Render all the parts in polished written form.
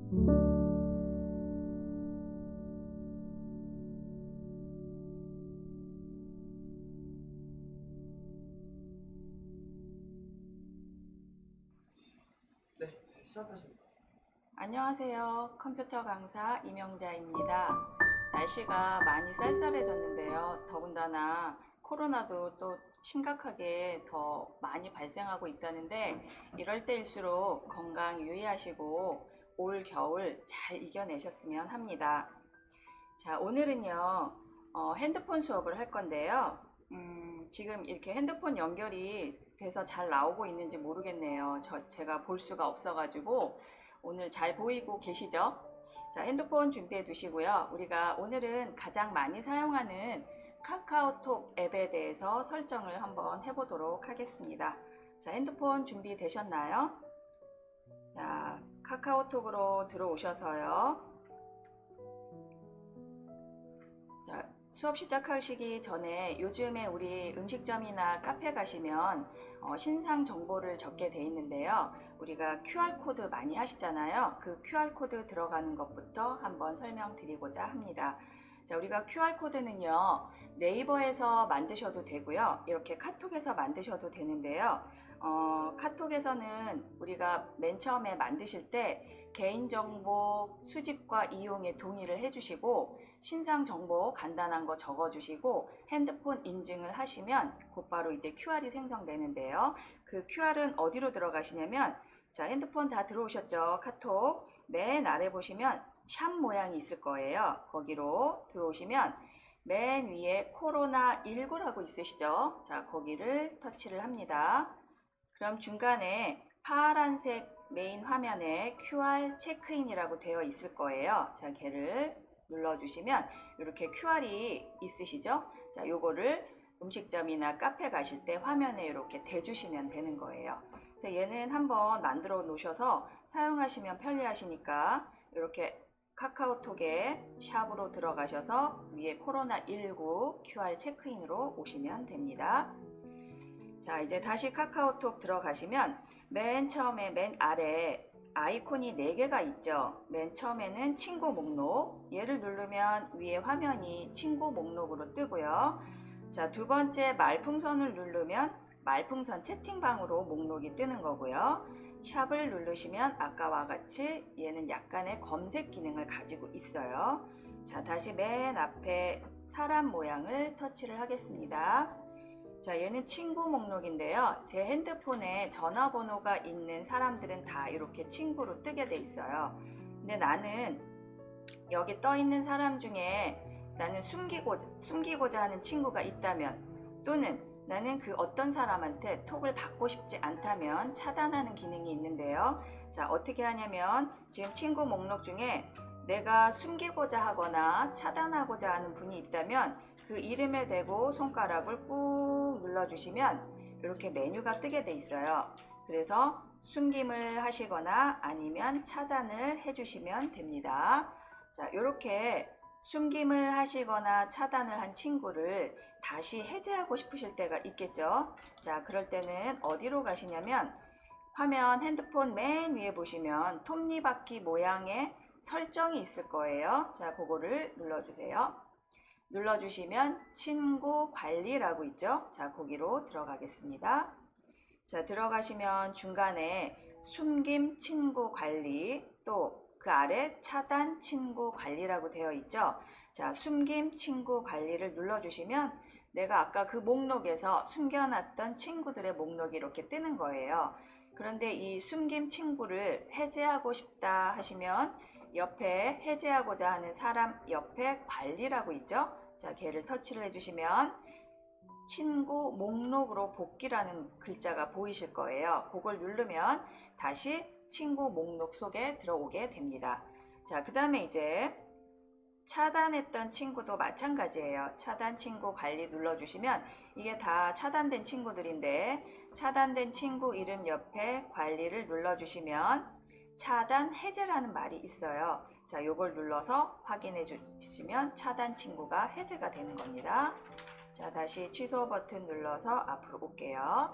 네, 시작하십니다. 안녕하세요. 컴퓨터 강사 이명자입니다. 날씨가 많이 쌀쌀해졌는데요. 더군다나 코로나도 또 심각하게 더 많이 발생하고 있다는데 이럴 때일수록 건강 유의하시고 올 겨울 잘 이겨내셨으면 합니다. 자, 오늘은요, 핸드폰 수업을 할 건데요. 지금 이렇게 핸드폰 연결이 돼서 잘 나오고 있는지 모르겠네요. 제가 볼 수가 없어가지고 오늘 잘 보이고 계시죠? 자, 핸드폰 준비해 두시고요. 우리가 오늘은 가장 많이 사용하는 카카오톡 앱에 대해서 설정을 한번 해보도록 하겠습니다. 자, 핸드폰 준비되셨나요? 자, 카카오톡으로 들어오셔서요. 자, 수업 시작하시기 전에 요즘에 우리 음식점이나 카페 가시면 신상 정보를 적게 돼 있는데요. 우리가 QR코드 많이 하시잖아요. 그 QR코드 들어가는 것부터 한번 설명드리고자 합니다. 자, 우리가 QR코드는요, 네이버에서 만드셔도 되고요. 이렇게 카톡에서 만드셔도 되는데요. 카톡에서는 우리가 맨 처음에 만드실 때 개인정보 수집과 이용에 동의를 해주시고 신상 정보 간단한 거 적어주시고 핸드폰 인증을 하시면 곧바로 이제 QR이 생성되는데요. 그 QR은 어디로 들어가시냐면, 자, 핸드폰 다 들어오셨죠? 카톡 맨 아래 보시면 샵 모양이 있을 거예요. 거기로 들어오시면 맨 위에 코로나19라고 있으시죠? 자, 거기를 터치를 합니다. 그럼 중간에 파란색 메인 화면에 QR 체크인이라고 되어 있을 거예요. 자, 걔를 눌러주시면 이렇게 QR이 있으시죠? 자, 요거를 음식점이나 카페 가실 때 화면에 이렇게 대주시면 되는 거예요. 그래서 얘는 한번 만들어 놓으셔서 사용하시면 편리하시니까 이렇게 카카오톡에 샵으로 들어가셔서 위에 코로나19 QR 체크인으로 오시면 됩니다. 자, 이제 다시 카카오톡 들어가시면 맨 처음에 맨 아래 아이콘이 4개가 있죠. 맨 처음에는 친구 목록, 얘를 누르면 위에 화면이 친구 목록으로 뜨고요. 자, 두 번째 말풍선을 누르면 말풍선 채팅방으로 목록이 뜨는 거고요. 샵을 누르시면 아까와 같이 얘는 약간의 검색 기능을 가지고 있어요. 자, 다시 맨 앞에 사람 모양을 터치를 하겠습니다. 자, 얘는 친구 목록인데요. 제 핸드폰에 전화번호가 있는 사람들은 다 이렇게 친구로 뜨게 돼 있어요. 근데 나는 여기 떠 있는 사람 중에 나는 숨기고자 하는 친구가 있다면, 또는 나는 그 어떤 사람한테 톡을 받고 싶지 않다면 차단하는 기능이 있는데요. 자, 어떻게 하냐면 지금 친구 목록 중에 내가 숨기고자 하거나 차단하고자 하는 분이 있다면 그 이름에 대고 손가락을 꾹 눌러주시면 이렇게 메뉴가 뜨게 돼 있어요. 그래서 숨김을 하시거나 아니면 차단을 해주시면 됩니다. 자, 이렇게 숨김을 하시거나 차단을 한 친구를 다시 해제하고 싶으실 때가 있겠죠. 자, 그럴 때는 어디로 가시냐면 화면 핸드폰 맨 위에 보시면 톱니바퀴 모양의 설정이 있을 거예요. 자, 그거를 눌러주세요. 눌러주시면 친구 관리라고 있죠. 자, 거기로 들어가겠습니다. 자, 들어가시면 중간에 숨김 친구 관리, 또 그 아래 차단 친구 관리라고 되어 있죠. 자, 숨김 친구 관리를 눌러주시면 내가 아까 그 목록에서 숨겨놨던 친구들의 목록이 이렇게 뜨는 거예요. 그런데 이 숨김 친구를 해제하고 싶다 하시면 옆에 해제하고자 하는 사람 옆에 관리라고 있죠. 자, 걔를 터치를 해주시면 친구 목록으로 복귀라는 글자가 보이실 거예요. 그걸 누르면 다시 친구 목록 속에 들어오게 됩니다. 자, 그 다음에 이제 차단했던 친구도 마찬가지예요. 차단 친구 관리 눌러주시면 이게 다 차단된 친구들인데 차단된 친구 이름 옆에 관리를 눌러주시면 차단 해제라는 말이 있어요. 자, 요걸 눌러서 확인해 주시면 차단 친구가 해제가 되는 겁니다. 자, 다시 취소 버튼 눌러서 앞으로 올게요.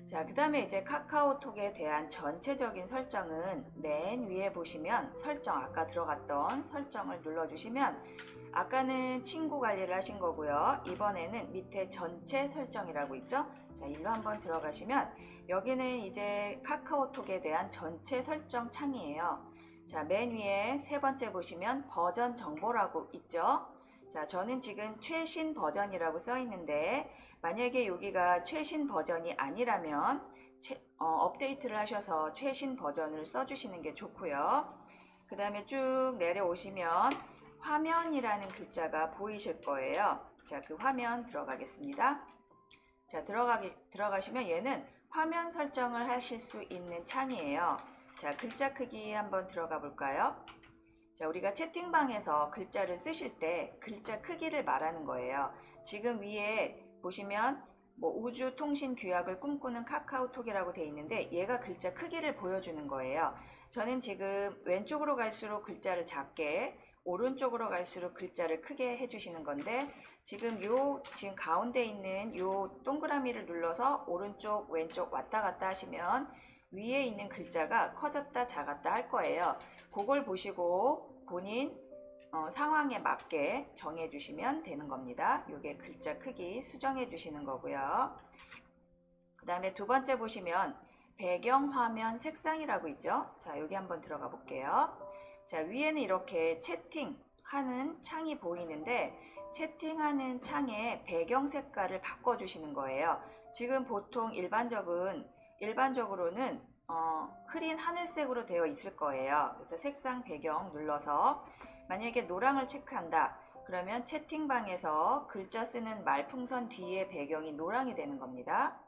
자, 그 다음에 이제 카카오톡에 대한 전체적인 설정은 맨 위에 보시면 설정, 아까 들어갔던 설정을 눌러주시면 아까는 친구 관리를 하신 거고요. 이번에는 밑에 전체 설정이라고 있죠. 자, 일로 한번 들어가시면 여기는 이제 카카오톡에 대한 전체 설정 창이에요. 자, 맨 위에 세 번째 보시면 버전 정보라고 있죠. 자, 저는 지금 최신 버전이라고 써 있는데 만약에 여기가 최신 버전이 아니라면 업데이트를 하셔서 최신 버전을 써주시는 게 좋고요. 그 다음에 쭉 내려오시면 화면이라는 글자가 보이실 거예요. 자, 그 화면 들어가겠습니다. 자, 들어가시면 얘는 화면 설정을 하실 수 있는 창이에요. 자, 글자 크기 한번 들어가 볼까요? 자, 우리가 채팅방에서 글자를 쓰실 때 글자 크기를 말하는 거예요. 지금 위에 보시면 뭐 우주 통신 규약을 꿈꾸는 카카오톡이라고 되어 있는데 얘가 글자 크기를 보여주는 거예요. 저는 지금 왼쪽으로 갈수록 글자를 작게, 오른쪽으로 갈수록 글자를 크게 해주시는 건데 지금 가운데 있는 요 동그라미를 눌러서 오른쪽 왼쪽 왔다 갔다 하시면 위에 있는 글자가 커졌다 작았다 할 거예요. 그걸 보시고 본인 상황에 맞게 정해 주시면 되는 겁니다. 요게 글자 크기 수정해 주시는 거고요. 그 다음에 두 번째 보시면 배경화면 색상이라고 있죠. 자, 여기 한번 들어가 볼게요. 자, 위에는 이렇게 채팅하는 창이 보이는데 채팅하는 창의 배경 색깔을 바꿔 주시는 거예요. 지금 보통 일반적으로는 흐린 하늘색으로 되어 있을 거예요. 그래서 색상 배경 눌러서 만약에 노랑을 체크한다 그러면 채팅방에서 글자 쓰는 말풍선 뒤에 배경이 노랑이 되는 겁니다.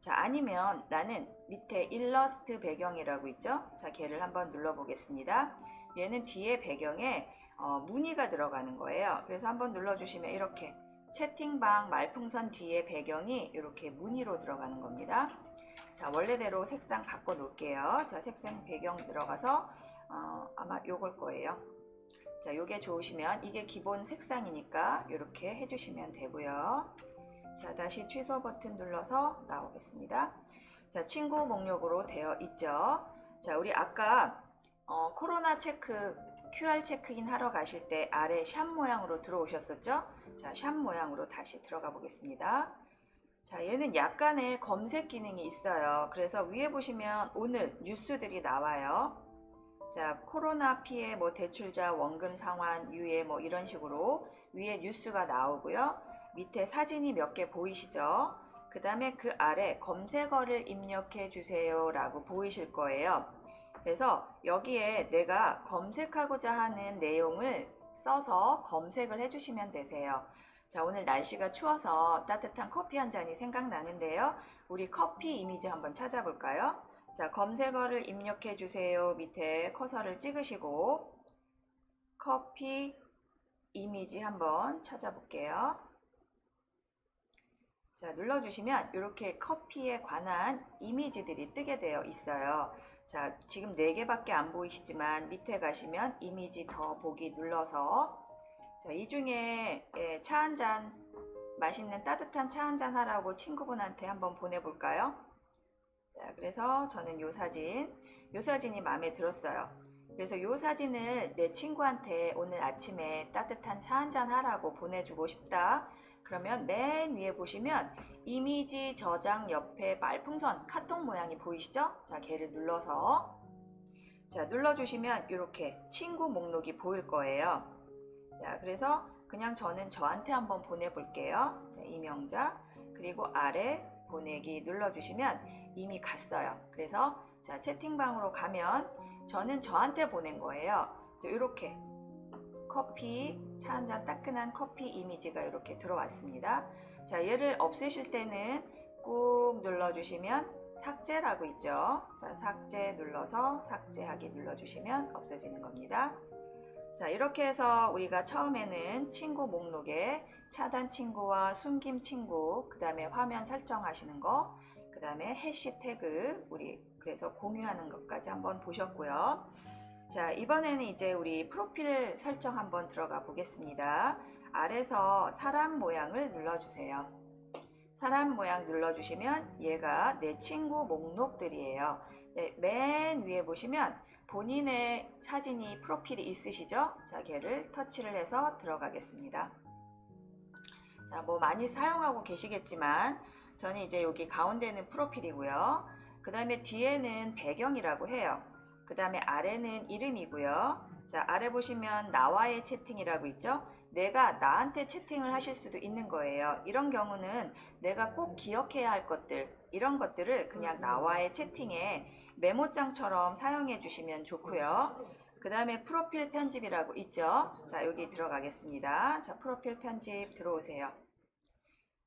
자, 아니면 나는 밑에 일러스트 배경이라고 있죠. 자, 걔를 한번 눌러 보겠습니다. 얘는 뒤에 배경에 무늬가 들어가는 거예요. 그래서 한번 눌러주시면 이렇게 채팅방 말풍선 뒤에 배경이 이렇게 무늬로 들어가는 겁니다. 자, 원래대로 색상 바꿔 놓을게요. 자, 색상 배경 들어가서 아마 요걸 거예요. 자, 요게 좋으시면 이게 기본 색상이니까 이렇게 해주시면 되고요. 자, 다시 취소 버튼 눌러서 나오겠습니다. 자, 친구 목록으로 되어 있죠. 자, 우리 아까 코로나 체크 QR 체크인 하러 가실 때 아래 샵 모양으로 들어오셨었죠? 자, 샵 모양으로 다시 들어가 보겠습니다. 자, 얘는 약간의 검색 기능이 있어요. 그래서 위에 보시면 오늘 뉴스들이 나와요. 자, 코로나 피해 뭐 대출자 원금 상환 유예 뭐 이런 식으로 위에 뉴스가 나오고요. 밑에 사진이 몇 개 보이시죠? 그 다음에 그 아래 검색어를 입력해 주세요 라고 보이실 거예요. 그래서 여기에 내가 검색하고자 하는 내용을 써서 검색을 해주시면 되세요. 자, 오늘 날씨가 추워서 따뜻한 커피 한 잔이 생각나는데요. 우리 커피 이미지 한번 찾아볼까요? 자, 검색어를 입력해 주세요. 밑에 커서를 찍으시고 커피 이미지 한번 찾아볼게요. 자, 눌러주시면 이렇게 커피에 관한 이미지들이 뜨게 되어 있어요. 자, 지금 4개밖에 안 보이시지만 밑에 가시면 이미지 더 보기 눌러서 자, 이 중에 차 한 잔, 맛있는 따뜻한 차 한 잔 하라고 친구분한테 한번 보내볼까요? 자, 그래서 저는 요 사진이 마음에 들었어요. 그래서 요 사진을 내 친구한테 오늘 아침에 따뜻한 차 한 잔 하라고 보내주고 싶다. 그러면 맨 위에 보시면 이미지 저장 옆에 말풍선 카톡 모양이 보이시죠? 자, 걔를 눌러서 자, 눌러주시면 이렇게 친구 목록이 보일 거예요. 자, 그래서 그냥 저는 저한테 한번 보내볼게요. 자, 이명자 그리고 아래 보내기 눌러주시면 이미 갔어요. 그래서 자, 채팅방으로 가면 저는 저한테 보낸 거예요. 그래서 이렇게 커피, 차 한 잔 따끈한 커피 이미지가 이렇게 들어왔습니다. 자, 얘를 없애실 때는 꾹 눌러주시면 삭제라고 있죠. 자, 삭제 눌러서 삭제하기 눌러주시면 없어지는 겁니다. 자, 이렇게 해서 우리가 처음에는 친구 목록에 차단 친구와 숨김 친구, 그 다음에 화면 설정하시는 거, 그 다음에 해시태그, 우리 그래서 공유하는 것까지 한번 보셨고요. 자, 이번에는 이제 우리 프로필 설정 한번 들어가 보겠습니다. 아래서 사람 모양을 눌러주세요. 사람 모양 눌러주시면 얘가 내 친구 목록들이에요. 네, 맨 위에 보시면 본인의 사진이 프로필이 있으시죠? 자, 걔를 터치를 해서 들어가겠습니다. 자, 뭐 많이 사용하고 계시겠지만 저는 이제 여기 가운데는 프로필이고요. 그 다음에 뒤에는 배경이라고 해요. 그 다음에 아래는 이름이고요. 자, 아래 보시면 나와의 채팅이라고 있죠? 내가 나한테 채팅을 하실 수도 있는 거예요. 이런 경우는 내가 꼭 기억해야 할 것들, 이런 것들을 그냥 나와의 채팅에 메모장처럼 사용해 주시면 좋고요. 그 다음에 프로필 편집이라고 있죠? 자, 여기 들어가겠습니다. 자, 프로필 편집 들어오세요.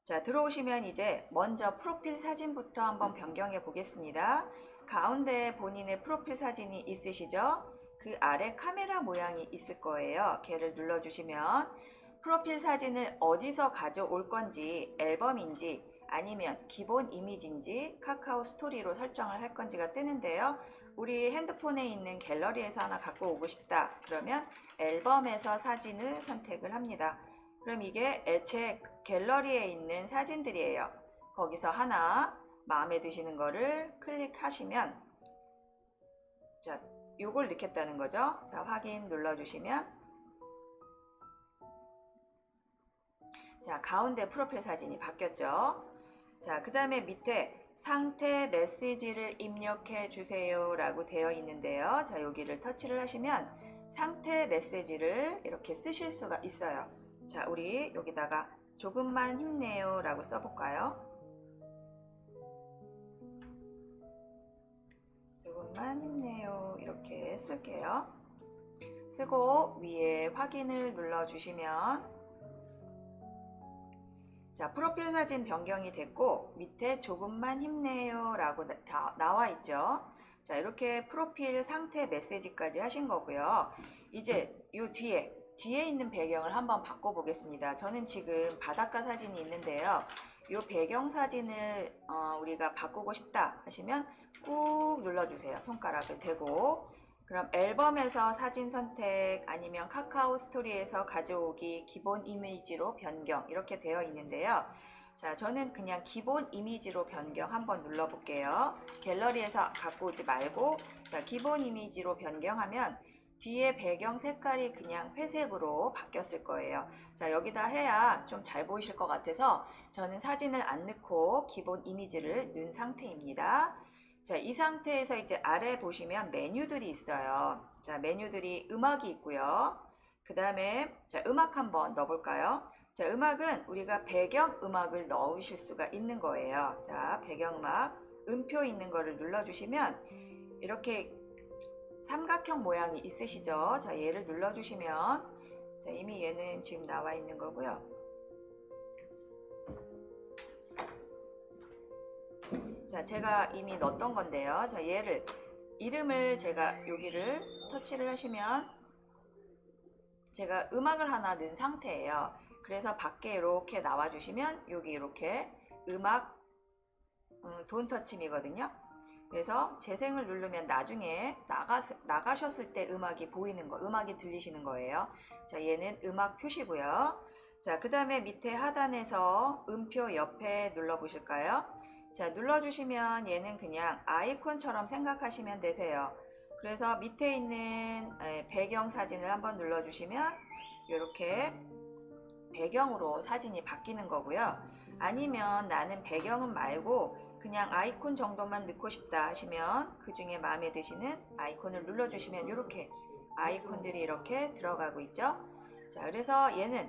자, 들어오시면 이제 먼저 프로필 사진부터 한번 변경해 보겠습니다. 가운데 본인의 프로필 사진이 있으시죠? 그 아래 카메라 모양이 있을 거예요. 걔를 눌러주시면 프로필 사진을 어디서 가져올 건지, 앨범인지 아니면 기본 이미지인지 카카오 스토리로 설정을 할 건지가 뜨는데요. 우리 핸드폰에 있는 갤러리에서 하나 갖고 오고 싶다. 그러면 앨범에서 사진을 선택을 합니다. 그럼 이게 제 갤러리에 있는 사진들이에요. 거기서 하나 마음에 드시는 거를 클릭하시면 자, 요걸 넣겠다는 거죠. 자, 확인 눌러주시면 자, 가운데 프로필 사진이 바뀌었죠. 자, 그 다음에 밑에 상태 메시지를 입력해 주세요 라고 되어 있는데요. 자, 여기를 터치를 하시면 상태 메시지를 이렇게 쓰실 수가 있어요. 자, 우리 여기다가 조금만 힘내요 라고 써볼까요? 조금만 힘내요 이렇게 쓸게요. 쓰고 위에 확인을 눌러주시면 자, 프로필 사진 변경이 됐고 밑에 조금만 힘내요 라고 나와 있죠. 자, 이렇게 프로필 상태 메시지까지 하신 거고요. 이제 요 뒤에 있는 배경을 한번 바꿔보겠습니다. 저는 지금 바닷가 사진이 있는데요. 이 배경 사진을 우리가 바꾸고 싶다 하시면 꾹 눌러주세요. 손가락을 대고. 그럼 앨범에서 사진 선택 아니면 카카오 스토리에서 가져오기 기본 이미지로 변경 이렇게 되어 있는데요. 자, 저는 그냥 기본 이미지로 변경 한번 눌러볼게요. 갤러리에서 갖고 오지 말고 자, 기본 이미지로 변경하면 뒤에 배경 색깔이 그냥 회색으로 바뀌었을 거예요. 자, 여기다 해야 좀 잘 보이실 것 같아서 저는 사진을 안 넣고 기본 이미지를 넣은 상태입니다. 자, 이 상태에서 이제 아래 보시면 메뉴들이 있어요. 자, 메뉴들이 음악이 있고요. 그 다음에 자, 음악 한번 넣어볼까요? 자, 음악은 우리가 배경 음악을 넣으실 수가 있는 거예요. 자, 배경음악 음표 있는 거를 눌러주시면 이렇게 삼각형 모양이 있으시죠? 자, 얘를 눌러주시면 자, 이미 얘는 지금 나와 있는 거고요. 자, 제가 이미 넣었던 건데요. 자, 얘를 이름을 제가 여기를 터치를 하시면 제가 음악을 하나 넣은 상태예요. 그래서 밖에 이렇게 나와 주시면 여기 이렇게 음악 돈 터치미거든요. 그래서 재생을 누르면 나중에 나가셨을 때 음악이 보이는 거, 음악이 들리시는 거예요. 자, 얘는 음악 표시고요. 자, 그 다음에 밑에 하단에서 음표 옆에 눌러 보실까요? 자, 눌러주시면 얘는 그냥 아이콘처럼 생각하시면 되세요. 그래서 밑에 있는 배경 사진을 한번 눌러주시면 이렇게 배경으로 사진이 바뀌는 거고요. 아니면 나는 배경은 말고 그냥 아이콘 정도만 넣고 싶다 하시면 그 중에 마음에 드시는 아이콘을 눌러주시면 이렇게 아이콘들이 이렇게 들어가고 있죠. 자, 그래서 얘는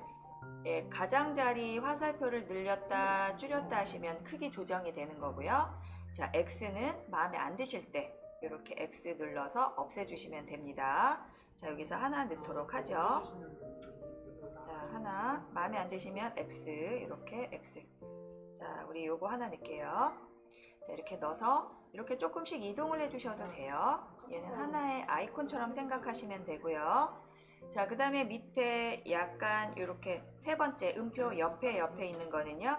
가장자리 화살표를 늘렸다 줄였다 하시면 크기 조정이 되는 거고요. 자, X는 마음에 안 드실 때 이렇게 X 눌러서 없애주시면 됩니다. 자, 여기서 하나 넣도록 하죠. 자, 하나 마음에 안 드시면 X 이렇게 X. 자, 우리 요거 하나 넣을게요. 자, 이렇게 넣어서 이렇게 조금씩 이동을 해주셔도 돼요. 얘는 하나의 아이콘처럼 생각하시면 되고요. 자, 그 다음에 밑에 약간 이렇게 세 번째 음표 옆에 있는 거는요.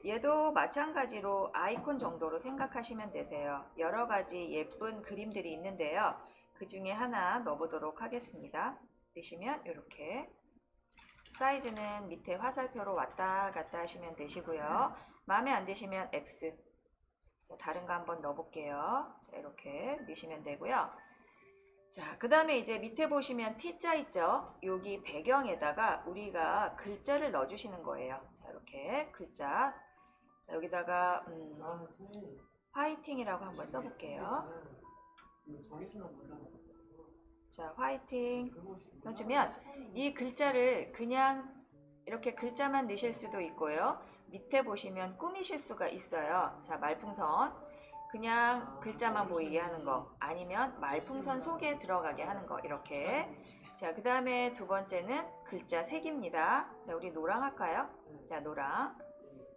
얘도 마찬가지로 아이콘 정도로 생각하시면 되세요. 여러 가지 예쁜 그림들이 있는데요. 그 중에 하나 넣어보도록 하겠습니다. 넣으시면 이렇게 사이즈는 밑에 화살표로 왔다 갔다 하시면 되시고요. 마음에 안 드시면 X. 자, 다른 거 한번 넣어볼게요. 자, 이렇게 넣으시면 되고요. 자, 그 다음에 이제 밑에 보시면 T자 있죠? 여기 배경에다가 우리가 글자를 넣어주시는 거예요. 자, 이렇게 글자. 자, 여기다가 화이팅이라고 한번 써볼게요. 자, 화이팅 넣어주면 이 글자를 그냥 이렇게 글자만 넣으실 수도 있고요. 밑에 보시면 꾸미실 수가 있어요. 자, 말풍선. 그냥 글자만 보이게 하는 거, 아니면 말풍선 속에 들어가게 하는 거, 이렇게. 자, 그 다음에 두 번째는 글자 색입니다. 자, 우리 노랑 할까요? 자, 노랑.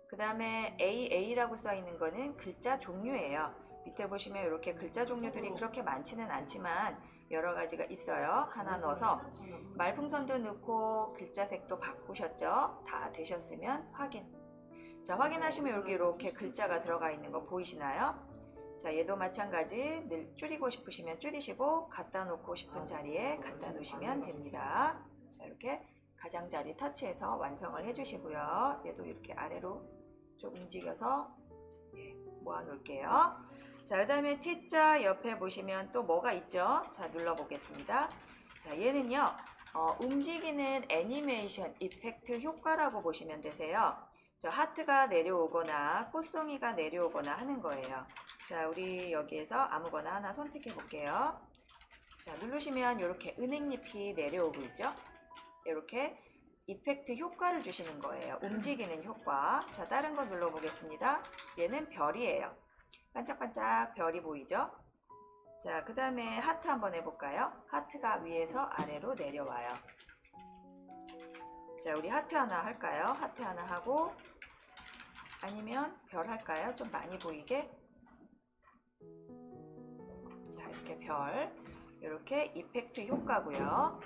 그 다음에 AA라고 써 있는 거는 글자 종류예요. 밑에 보시면 이렇게 글자 종류들이 그렇게 많지는 않지만 여러 가지가 있어요. 하나 넣어서 말풍선도 넣고 글자 색도 바꾸셨죠? 다 되셨으면 확인. 자, 확인하시면 여기 이렇게 글자가 들어가 있는 거 보이시나요? 자, 얘도 마찬가지. 늘 줄이고 싶으시면 줄이시고 갖다 놓고 싶은 자리에 갖다 놓으시면 됩니다. 자, 이렇게 가장자리 터치해서 완성을 해주시고요. 얘도 이렇게 아래로 좀 움직여서 모아 놓을게요. 자, 그 다음에 T자 옆에 보시면 또 뭐가 있죠? 자, 눌러 보겠습니다. 자, 얘는요, 움직이는 애니메이션 이펙트 효과라고 보시면 되세요. 저 하트가 내려오거나 꽃송이가 내려오거나 하는 거예요. 자, 우리 여기에서 아무거나 하나 선택해 볼게요. 자, 누르시면 이렇게 은행잎이 내려오고 있죠? 이렇게 이펙트 효과를 주시는 거예요. 움직이는 효과. 자, 다른 거 눌러 보겠습니다. 얘는 별이에요. 반짝반짝 별이 보이죠? 자, 그 다음에 하트 한번 해볼까요? 하트가 위에서 아래로 내려와요. 자, 우리 하트 하나 할까요? 하트 하나 하고, 아니면 별 할까요? 좀 많이 보이게. 자, 이렇게 별. 이렇게 이펙트 효과고요.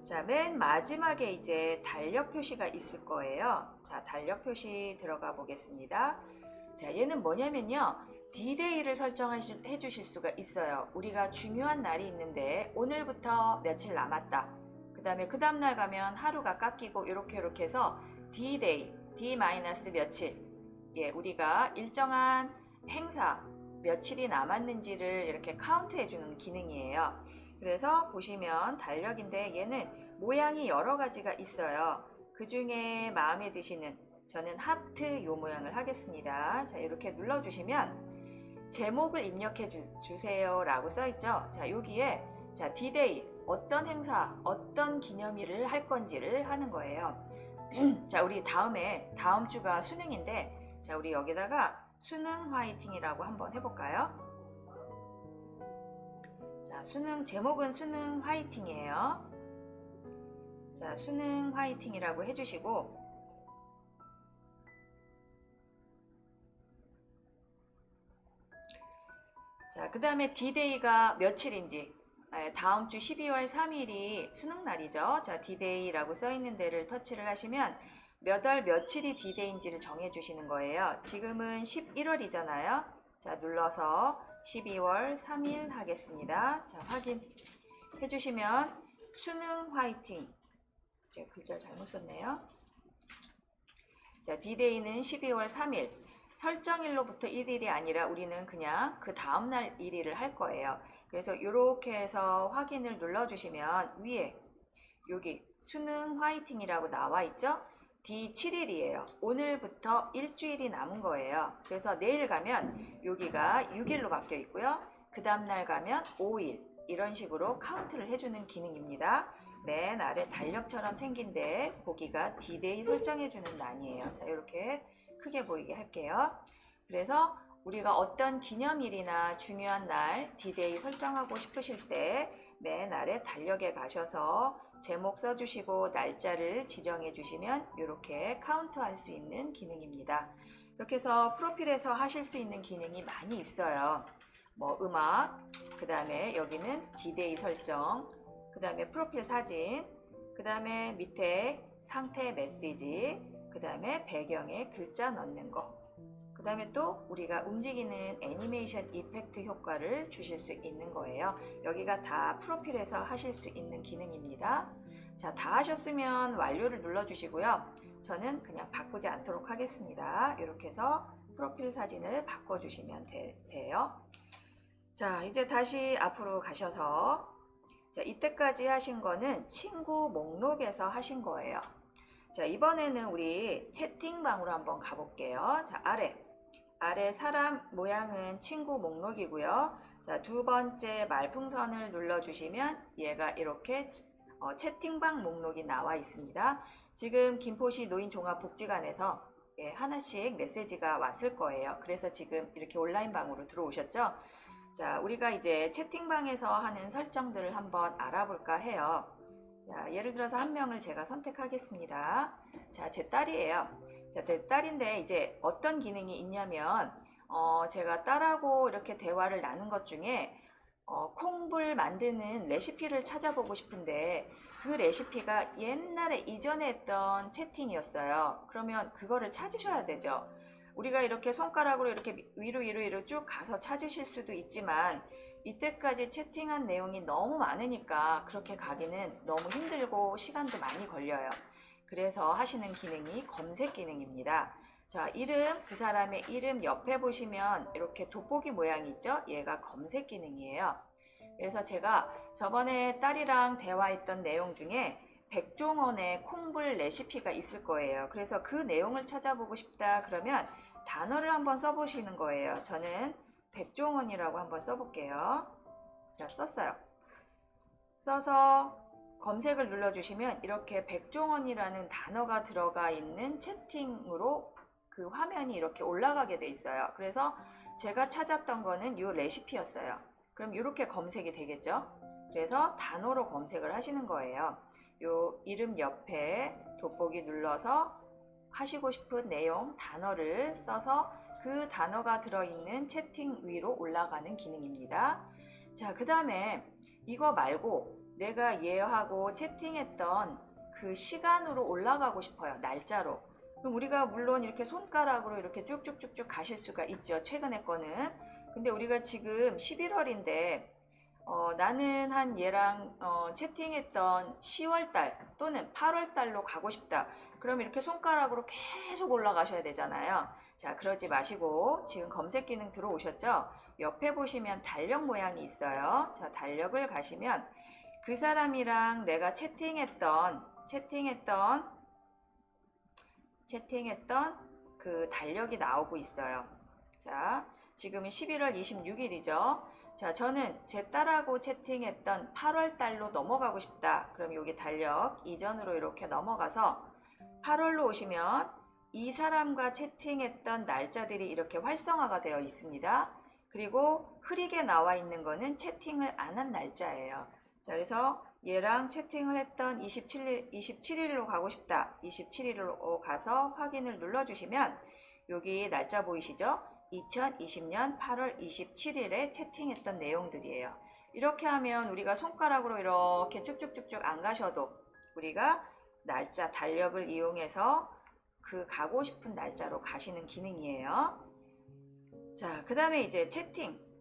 자, 맨 마지막에 이제 달력 표시가 있을 거예요. 자, 달력 표시 들어가 보겠습니다. 자, 얘는 뭐냐면요, D-Day를 설정해 주실 수가 있어요. 우리가 중요한 날이 있는데 오늘부터 며칠 남았다. 그 다음에 그 다음날 가면 하루가 깎이고 이렇게 해서 D-Day, D- 며칠. 예, 우리가 일정한 행사 며칠이 남았는지를 이렇게 카운트 해주는 기능이에요. 그래서 보시면 달력인데 얘는 모양이 여러 가지가 있어요. 그 중에 마음에 드시는, 저는 하트 요 모양을 하겠습니다. 자, 이렇게 눌러주시면 제목을 입력해 주세요 라고 써있죠. 자, 여기에 자, D-Day, 어떤 행사, 어떤 기념일을 할 건지를 하는 거예요. 자, 우리 다음 주가 수능인데, 자, 우리 여기다가 수능 화이팅이라고 한번 해볼까요? 자, 제목은 수능 화이팅이에요. 자, 수능 화이팅이라고 해주시고, 자, 그 다음에 D-Day가 며칠인지, 다음 주 12월 3일이 수능 날이죠. 자, D-Day라고 써있는 데를 터치를 하시면 몇 월 며칠이 D-Day인지를 정해주시는 거예요. 지금은 11월이잖아요. 자, 눌러서 12월 3일 하겠습니다. 자, 확인해 주시면 수능 화이팅. 제가 글자를 잘못 썼네요. 자, D-Day는 12월 3일. 설정일로부터 1일이 아니라 우리는 그냥 그 다음날 1일을 할 거예요. 그래서 이렇게 해서 확인을 눌러주시면 위에 여기 수능 화이팅이라고 나와 있죠? D7일이에요. 오늘부터 일주일이 남은 거예요. 그래서 내일 가면 여기가 6일로 바뀌어 있고요. 그 다음날 가면 5일. 이런 식으로 카운트를 해주는 기능입니다. 맨 아래 달력처럼 생긴데 거기가 D-Day 설정해주는 란이에요. 자, 이렇게 크게 보이게 할게요. 그래서 우리가 어떤 기념일이나 중요한 날 D-Day 설정하고 싶으실 때 맨 아래 달력에 가셔서 제목 써주시고 날짜를 지정해 주시면 이렇게 카운트할 수 있는 기능입니다. 이렇게 해서 프로필에서 하실 수 있는 기능이 많이 있어요. 뭐 음악, 그 다음에 여기는 D-Day 설정, 그 다음에 프로필 사진, 그 다음에 밑에 상태 메시지, 그 다음에 배경에 글자 넣는 거, 그 다음에 또 우리가 움직이는 애니메이션 이펙트 효과를 주실 수 있는 거예요. 여기가 다 프로필에서 하실 수 있는 기능입니다. 자, 다 하셨으면 완료를 눌러주시고요. 저는 그냥 바꾸지 않도록 하겠습니다. 이렇게 해서 프로필 사진을 바꿔주시면 되세요. 자, 이제 다시 앞으로 가셔서, 자, 이때까지 하신 거는 친구 목록에서 하신 거예요. 자, 이번에는 우리 채팅방으로 한번 가볼게요. 자, 아래 사람 모양은 친구 목록이고요. 자, 두 번째 말풍선을 눌러주시면 얘가 이렇게 채팅방 목록이 나와 있습니다. 지금 김포시 노인종합복지관에서 하나씩 메시지가 왔을 거예요. 그래서 지금 이렇게 온라인방으로 들어오셨죠? 자, 우리가 이제 채팅방에서 하는 설정들을 한번 알아볼까 해요. 자, 예를 들어서 한 명을 제가 선택하겠습니다. 자, 제 딸이에요. 자, 제 딸인데 이제 어떤 기능이 있냐면 제가 딸하고 이렇게 대화를 나눈 것 중에 콩불 만드는 레시피를 찾아보고 싶은데 그 레시피가 옛날에 이전에 했던 채팅이었어요. 그러면 그거를 찾으셔야 되죠. 우리가 이렇게 손가락으로 이렇게 위로 쭉 가서 찾으실 수도 있지만 이때까지 채팅한 내용이 너무 많으니까 그렇게 가기는 너무 힘들고 시간도 많이 걸려요. 그래서 하시는 기능이 검색 기능입니다. 자, 그 사람의 이름 옆에 보시면 이렇게 돋보기 모양이 있죠? 얘가 검색 기능이에요. 그래서 제가 저번에 딸이랑 대화했던 내용 중에 백종원의 콩불 레시피가 있을 거예요. 그래서 그 내용을 찾아보고 싶다 그러면 단어를 한번 써보시는 거예요. 저는 백종원이라고 한번 써볼게요. 자, 썼어요. 써서 검색을 눌러주시면 이렇게 백종원이라는 단어가 들어가 있는 채팅으로 그 화면이 이렇게 올라가게 돼 있어요. 그래서 제가 찾았던 거는 이 레시피였어요. 그럼 이렇게 검색이 되겠죠? 그래서 단어로 검색을 하시는 거예요. 요 이름 옆에 돋보기 눌러서 하시고 싶은 내용, 단어를 써서 그 단어가 들어있는 채팅 위로 올라가는 기능입니다. 자, 그 다음에 이거 말고 내가 얘하고 채팅했던 그 시간으로 올라가고 싶어요. 날짜로. 그럼 우리가 물론 이렇게 손가락으로 이렇게 쭉쭉쭉쭉 가실 수가 있죠. 최근에 거는. 근데 우리가 지금 11월인데 나는 한 얘랑 채팅했던 10월달 또는 8월달로 가고 싶다. 그럼 이렇게 손가락으로 계속 올라가셔야 되잖아요. 자, 그러지 마시고 지금 검색 기능 들어오셨죠? 옆에 보시면 달력 모양이 있어요. 자, 달력을 가시면 그 사람이랑 내가 채팅했던 그 달력이 나오고 있어요. 자, 지금은 11월 26일이죠. 자, 저는 제 딸하고 채팅했던 8월 달로 넘어가고 싶다. 그럼 여기 달력 이전으로 이렇게 넘어가서 8월로 오시면 이 사람과 채팅했던 날짜들이 이렇게 활성화가 되어 있습니다. 그리고 흐리게 나와 있는 거는 채팅을 안 한 날짜예요. 자, 그래서 얘랑 채팅을 했던 27일로 가고 싶다. 27일로 가서 확인을 눌러주시면 여기 날짜 보이시죠? 2020년 8월 27일에 채팅했던 내용들이에요. 이렇게 하면 우리가 손가락으로 이렇게 쭉쭉쭉쭉 안 가셔도 우리가 날짜 달력을 이용해서 그 가고 싶은 날짜로 가시는 기능이에요. 자, 그 다음에 이제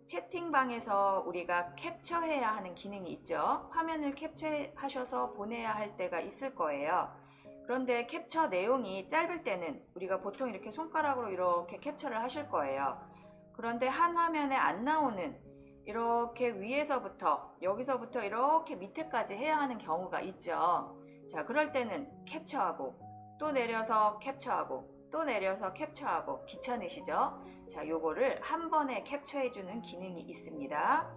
채팅방에서 우리가 캡처해야 하는 기능이 있죠. 화면을 캡처하셔서 보내야 할 때가 있을 거예요. 그런데 캡처 내용이 짧을 때는 우리가 보통 이렇게 손가락으로 이렇게 캡처를 하실 거예요. 그런데 한 화면에 안 나오는 이렇게 위에서부터 여기서부터 이렇게 밑에까지 해야 하는 경우가 있죠. 자, 그럴 때는 캡처하고 또 내려서 캡처하고 또 내려서 캡처하고 귀찮으시죠? 자, 요거를 한 번에 캡처해주는 기능이 있습니다.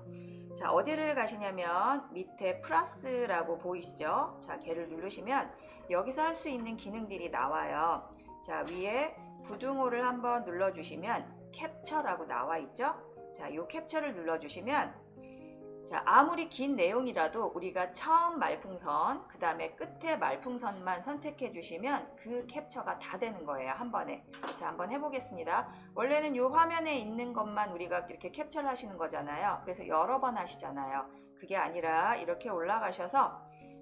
자, 어디를 가시냐면 밑에 플러스라고 보이시죠? 자, 걔를 누르시면 여기서 할 수 있는 기능들이 나와요. 자, 위에 부등호를 한번 눌러주시면 캡처라고 나와 있죠? 자, 요 캡처를 눌러주시면 자, 아무리 긴 내용이라도 우리가 처음 말풍선, 그 다음에 끝에 말풍선만 선택해 주시면 그 캡처가 다 되는 거예요, 한 번에. 자, 한번 해보겠습니다. 원래는 이 화면에 있는 것만 우리가 이렇게 캡처를 하시는 거잖아요. 그래서 여러 번 하시잖아요. 그게 아니라 이렇게 올라가셔서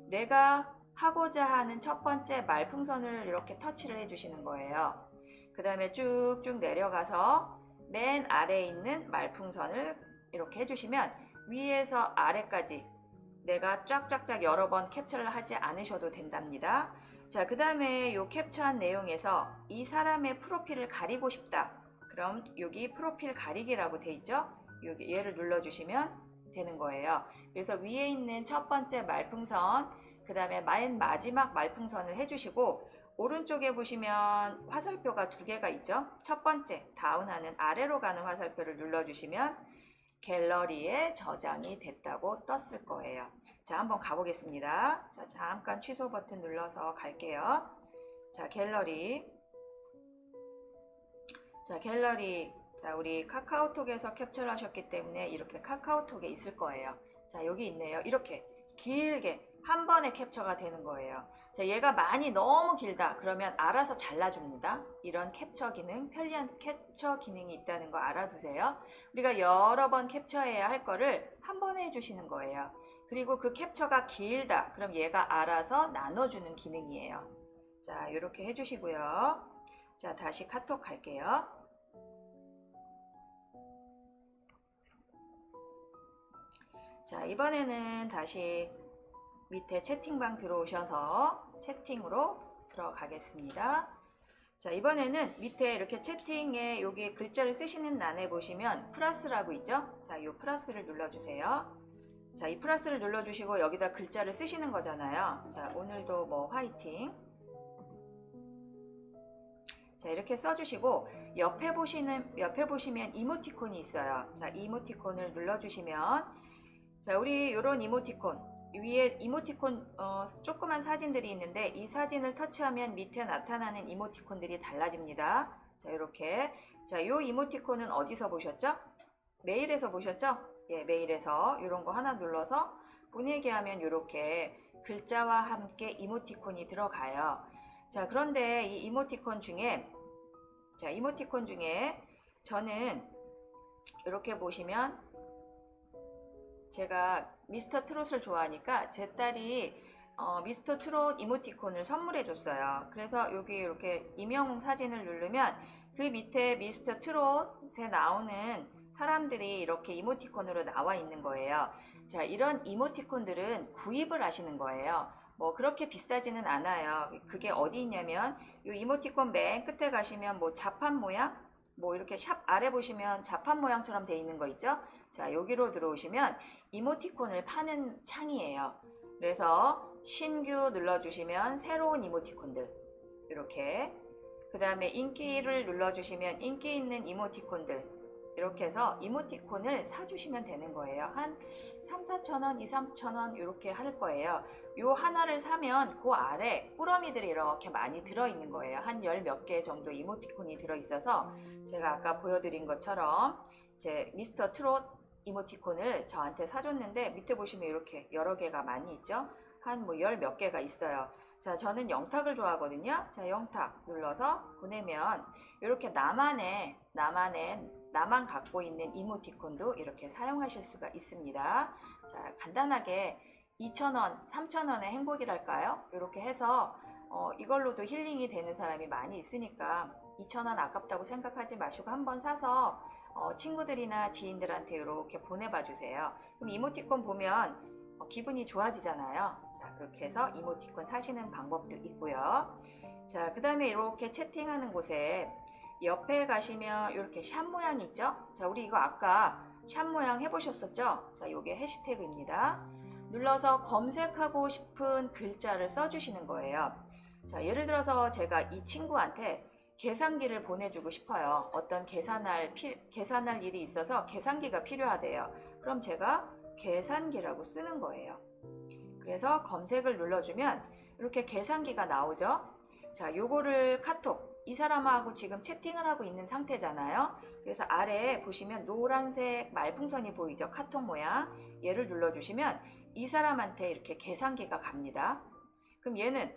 내가 하고자 하는 첫 번째 말풍선을 이렇게 터치를 해주시는 거예요. 그 다음에 쭉쭉 내려가서 맨 아래에 있는 말풍선을 이렇게 해주시면 위에서 아래까지 내가 쫙쫙쫙 여러 번 캡처를 하지 않으셔도 된답니다. 자, 그 다음에 요 캡처한 내용에서 이 사람의 프로필을 가리고 싶다. 그럼 여기 프로필 가리기라고 돼 있죠? 여기 얘를 눌러주시면 되는 거예요. 그래서 위에 있는 첫 번째 말풍선, 그 다음에 맨 마지막 말풍선을 해주시고, 오른쪽에 보시면 화살표가 두 개가 있죠? 첫 번째 다운하는 아래로 가는 화살표를 눌러주시면 갤러리에 저장이 됐다고 떴을 거예요. 자, 한번 가보겠습니다. 자, 잠깐 취소 버튼 눌러서 갈게요. 자, 갤러리. 자, 갤러리. 자, 우리 카카오톡에서 캡처를 하셨기 때문에 이렇게 카카오톡에 있을 거예요. 자, 여기 있네요. 이렇게 길게 한 번에 캡처가 되는 거예요. 자, 얘가 많이 너무 길다. 그러면 알아서 잘라줍니다. 이런 캡처 기능, 편리한 캡처 기능이 있다는 거 알아두세요. 우리가 여러 번 캡처해야 할 거를 한 번에 해주시는 거예요. 그리고 그 캡처가 길다. 그럼 얘가 알아서 나눠주는 기능이에요. 자, 이렇게 해주시고요. 자, 다시 카톡 갈게요. 자, 이번에는 다시 밑에 채팅방 들어오셔서 채팅으로 들어가겠습니다. 자, 이번에는 밑에 이렇게 채팅에 여기 글자를 쓰시는欄에 보시면 플러스라고 있죠? 자, 이 플러스를 눌러주세요. 자, 이 플러스를 눌러주시고 여기다 글자를 쓰시는 거잖아요. 자, 오늘도 뭐 화이팅. 자, 이렇게 써주시고 옆에 보시면 이모티콘이 있어요. 자, 이모티콘을 눌러주시면 자, 우리 요런 이모티콘 위에 이모티콘 조그만 사진들이 있는데 이 사진을 터치하면 밑에 나타나는 이모티콘들이 달라집니다. 자, 이렇게. 자, 요 이모티콘은 어디서 보셨죠? 메일에서 보셨죠? 예, 메일에서 이런 거 하나 눌러서 보내게 하면 이렇게 글자와 함께 이모티콘이 들어가요. 자, 그런데 이 이모티콘 중에 저는 이렇게 보시면 제가 미스터 트롯을 좋아하니까 제 딸이 미스터 트롯 이모티콘을 선물해 줬어요. 그래서 여기 이렇게 임영웅 사진을 누르면 그 밑에 미스터 트롯에 나오는 사람들이 이렇게 이모티콘으로 나와 있는 거예요. 자, 이런 이모티콘들은 구입을 하시는 거예요. 뭐 그렇게 비싸지는 않아요. 그게 어디 있냐면 이 이모티콘 맨 끝에 가시면 뭐 자판 모양, 뭐 이렇게 샵 아래 보시면 자판 모양처럼 돼 있는 거 있죠? 자, 여기로 들어오시면 이모티콘을 파는 창이에요. 그래서 신규 눌러주시면 새로운 이모티콘들 이렇게, 그 다음에 인기를 눌러주시면 인기 있는 이모티콘들 이렇게 해서 이모티콘을 사주시면 되는 거예요. 한 3, 4천원, 2, 3천원 이렇게 할 거예요. 요 하나를 사면 그 아래 꾸러미들이 이렇게 많이 들어있는 거예요. 한 10 몇 개 정도 이모티콘이 들어있어서 제가 아까 보여드린 것처럼 제 미스터 트롯 이모티콘을 저한테 사줬는데 밑에 보시면 이렇게 여러 개가 많이 있죠. 한 뭐 10 몇 개가 있어요. 자, 저는 영탁을 좋아하거든요. 자, 영탁 눌러서 보내면 이렇게 나만 갖고 있는 이모티콘도 이렇게 사용하실 수가 있습니다. 자, 간단하게 2,000원, 3,000원의 행복이랄까요? 이렇게 해서 이걸로도 힐링이 되는 사람이 많이 있으니까 2,000원 아깝다고 생각하지 마시고 한번 사서 친구들이나 지인들한테 이렇게 보내봐 주세요. 그럼 이모티콘 보면 기분이 좋아지잖아요. 자, 그렇게 해서 이모티콘 사시는 방법도 있고요. 자, 그 다음에 이렇게 채팅하는 곳에 옆에 가시면 이렇게 샵 모양이 있죠? 자, 우리 이거 아까 샵 모양 해보셨었죠? 자, 요게 해시태그입니다. 눌러서 검색하고 싶은 글자를 써주시는 거예요. 자, 예를 들어서 제가 이 친구한테 계산기를 보내주고 싶어요. 어떤 계산할 일이 있어서 계산기가 필요하대요. 그럼 제가 계산기라고 쓰는 거예요. 그래서 검색을 눌러주면 이렇게 계산기가 나오죠? 자, 요거를 카톡, 이 사람하고 지금 채팅을 하고 있는 상태잖아요. 그래서 아래에 보시면 노란색 말풍선이 보이죠? 카톡 모양. 얘를 눌러주시면 이 사람한테 이렇게 계산기가 갑니다. 그럼 얘는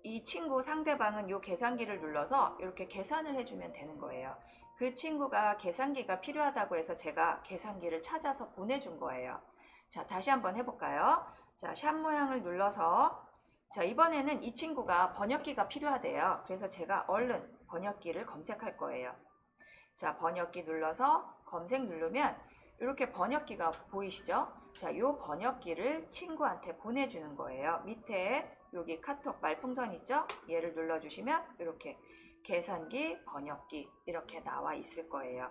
이 친구 상대방은 이 계산기를 눌러서 이렇게 계산을 해주면 되는 거예요. 그 친구가 계산기가 필요하다고 해서 제가 계산기를 찾아서 보내준 거예요. 자, 다시 한번 해볼까요? 자, 샵 모양을 눌러서 자, 이번에는 이 친구가 번역기가 필요하대요. 그래서 제가 얼른 번역기를 검색할 거예요. 자, 번역기 눌러서 검색 누르면 이렇게 번역기가 보이시죠? 자, 요 번역기를 친구한테 보내주는 거예요. 밑에 여기 카톡 말풍선 있죠? 얘를 눌러주시면 이렇게 계산기, 번역기 이렇게 나와 있을 거예요.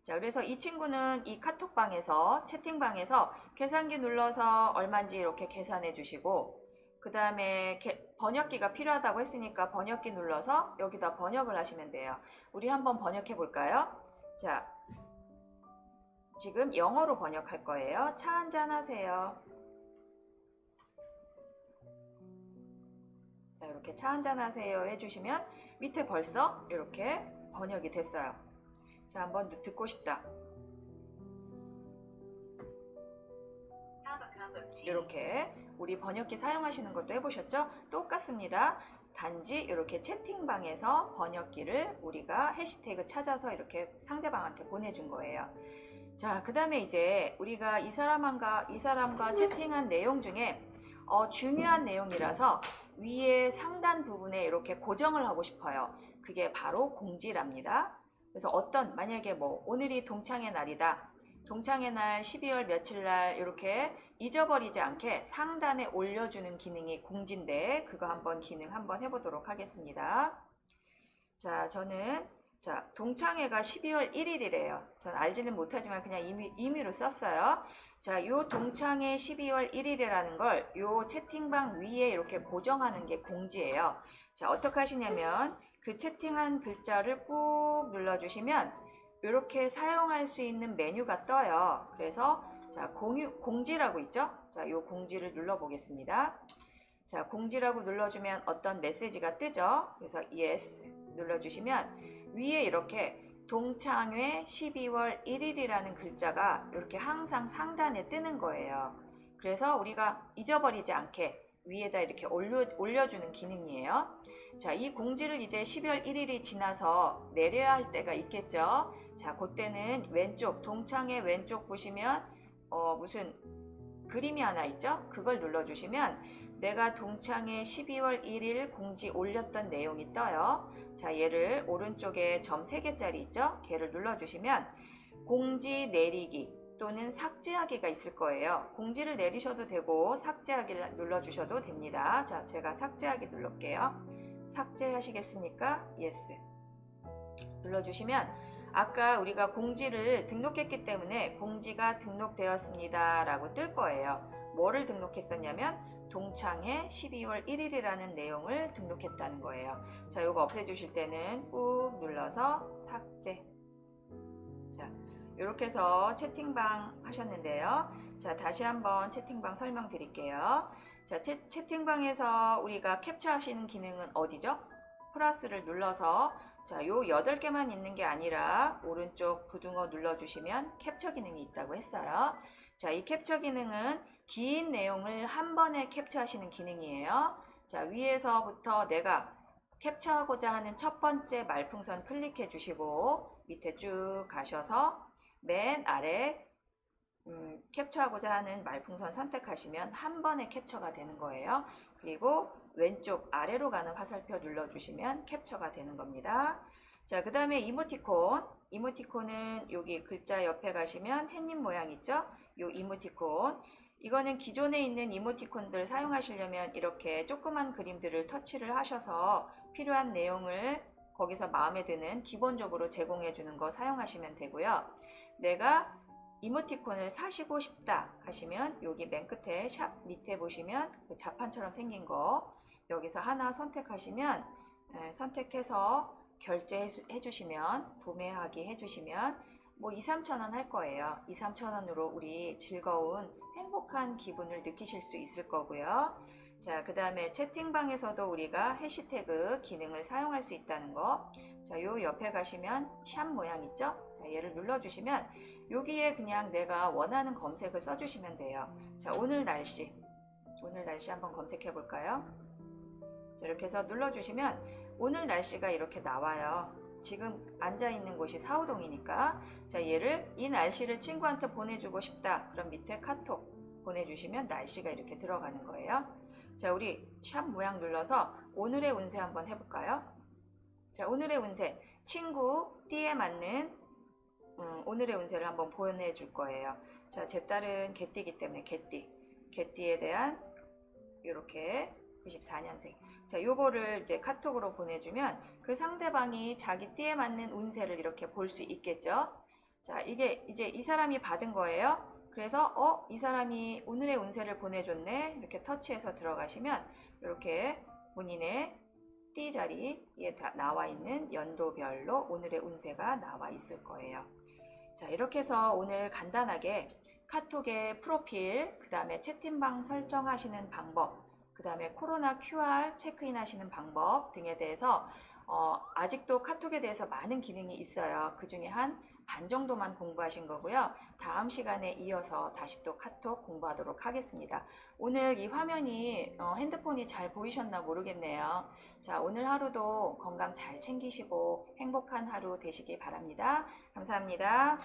자, 그래서 이 친구는 이 카톡방에서, 채팅방에서 계산기 눌러서 얼마인지 이렇게 계산해 주시고, 그 다음에 번역기가 필요하다고 했으니까 번역기 눌러서 여기다 번역을 하시면 돼요. 우리 한번 번역해 볼까요? 자, 지금 영어로 번역할 거예요. 차 한잔 하세요. 자, 이렇게 차 한잔 하세요 해주시면 밑에 벌써 이렇게 번역이 됐어요. 자, 한번 듣고 싶다. 이렇게 우리 번역기 사용하시는 것도 해보셨죠? 똑같습니다. 단지 이렇게 채팅방에서 번역기를 우리가 해시태그 찾아서 이렇게 상대방한테 보내준 거예요. 자, 그 다음에 이제 우리가 이 사람과 채팅한 내용 중에 중요한 내용이라서 위에 상단 부분에 이렇게 고정을 하고 싶어요. 그게 바로 공지랍니다. 그래서 만약에 오늘이 동창의 날이다. 동창의 날 12월 며칠 날 이렇게 잊어버리지 않게 상단에 올려주는 기능이 공지인데 그거 기능 한번 해보도록 하겠습니다. 자, 저는 동창회가 12월 1일이래요. 전 알지는 못하지만 그냥 임의로 썼어요. 자, 요 동창회 12월 1일이라는 걸 요 채팅방 위에 이렇게 고정하는 게 공지예요. 자, 어떻게 하시냐면 그 채팅한 글자를 꾹 눌러주시면 이렇게 사용할 수 있는 메뉴가 떠요. 그래서 자, 공지라고 있죠? 자, 요 공지를 눌러보겠습니다. 자, 공지라고 눌러주면 어떤 메시지가 뜨죠? 그래서 yes 눌러주시면 위에 이렇게 동창회 12월 1일이라는 글자가 이렇게 항상 상단에 뜨는 거예요. 그래서 우리가 잊어버리지 않게 위에다 이렇게 올려주는 기능이에요. 자, 이 공지를 이제 12월 1일이 지나서 내려야 할 때가 있겠죠. 자, 그때는 왼쪽, 동창회 왼쪽 보시면 무슨 그림이 하나 있죠? 그걸 눌러주시면 내가 동창회 12월 1일 공지 올렸던 내용이 떠요. 자, 얘를 오른쪽에 점 3개짜리 있죠? 걔를 눌러주시면 공지 내리기 또는 삭제하기가 있을 거예요. 공지를 내리셔도 되고 삭제하기를 눌러주셔도 됩니다. 자, 제가 삭제하기 눌러볼게요. 삭제하시겠습니까? Yes. 눌러주시면 아까 우리가 공지를 등록했기 때문에 공지가 등록되었습니다 라고 뜰 거예요. 뭐를 등록했었냐면 동창회 12월 1일이라는 내용을 등록했다는 거예요. 자, 이거 없애주실 때는 꾹 눌러서 삭제. 자, 이렇게 해서 채팅방 하셨는데요. 자, 다시 한번 채팅방 설명드릴게요. 자, 채팅방에서 우리가 캡처하시는 기능은 어디죠? 플러스를 눌러서 자, 요 8개만 있는 게 아니라 오른쪽 부등호 눌러주시면 캡처 기능이 있다고 했어요. 자, 이 캡처 기능은 긴 내용을 한 번에 캡처하시는 기능이에요. 자, 위에서부터 내가 캡처하고자 하는 첫 번째 말풍선 클릭해 주시고 밑에 쭉 가셔서 맨 아래 캡처하고자 하는 말풍선 선택하시면 한 번에 캡처가 되는 거예요. 그리고 왼쪽 아래로 가는 화살표 눌러주시면 캡처가 되는 겁니다. 자, 그 다음에 이모티콘. 이모티콘은 여기 글자 옆에 가시면 햇님 모양 있죠? 요 이모티콘. 이거는 기존에 있는 이모티콘들 사용하시려면 이렇게 조그만 그림들을 터치를 하셔서 필요한 내용을 거기서 마음에 드는 기본적으로 제공해 주는 거 사용하시면 되고요. 내가 이모티콘을 사시고 싶다 하시면 여기 맨 끝에 샵 밑에 보시면 그 자판처럼 생긴 거 여기서 하나 선택하시면 선택해서 결제해 주시면 구매하기 해주시면 뭐 2-3천 원 할 거예요. 2-3천 원으로 우리 즐거운 행복한 기분을 느끼실 수 있을 거고요. 자, 그 다음에 채팅방에서도 우리가 해시태그 기능을 사용할 수 있다는 거. 자, 요 옆에 가시면 샵 모양 있죠? 자, 얘를 눌러주시면 여기에 그냥 내가 원하는 검색을 써주시면 돼요. 자, 오늘 날씨 한번 검색해 볼까요? 자, 이렇게 해서 눌러주시면 오늘 날씨가 이렇게 나와요. 지금 앉아있는 곳이 사우동이니까 자, 이 날씨를 친구한테 보내주고 싶다. 그럼 밑에 카톡 보내주시면 날씨가 이렇게 들어가는 거예요. 자, 우리 샵 모양 눌러서 오늘의 운세 한번 해볼까요? 자, 오늘의 운세 친구 띠에 맞는 오늘의 운세를 한번 보내줄 거예요. 자, 제 딸은 개띠이기 때문에 개띠에 대한 이렇게 94년생. 자, 요거를 이제 카톡으로 보내주면 그 상대방이 자기 띠에 맞는 운세를 이렇게 볼 수 있겠죠. 자, 이게 이제 이 사람이 받은 거예요. 그래서 이 사람이 오늘의 운세를 보내줬네. 이렇게 터치해서 들어가시면 이렇게 본인의 띠 자리에 다 나와 있는 연도별로 오늘의 운세가 나와 있을 거예요. 자, 이렇게 해서 오늘 간단하게 카톡의 프로필, 그 다음에 채팅방 설정하시는 방법, 그 다음에 코로나 QR 체크인 하시는 방법 등에 대해서 아직도 카톡에 대해서 많은 기능이 있어요. 그 중에 한 반 정도만 공부하신 거고요. 다음 시간에 이어서 다시 또 카톡 공부하도록 하겠습니다. 오늘 이 화면이 핸드폰이 잘 보이셨나 모르겠네요. 자, 오늘 하루도 건강 잘 챙기시고 행복한 하루 되시기 바랍니다. 감사합니다.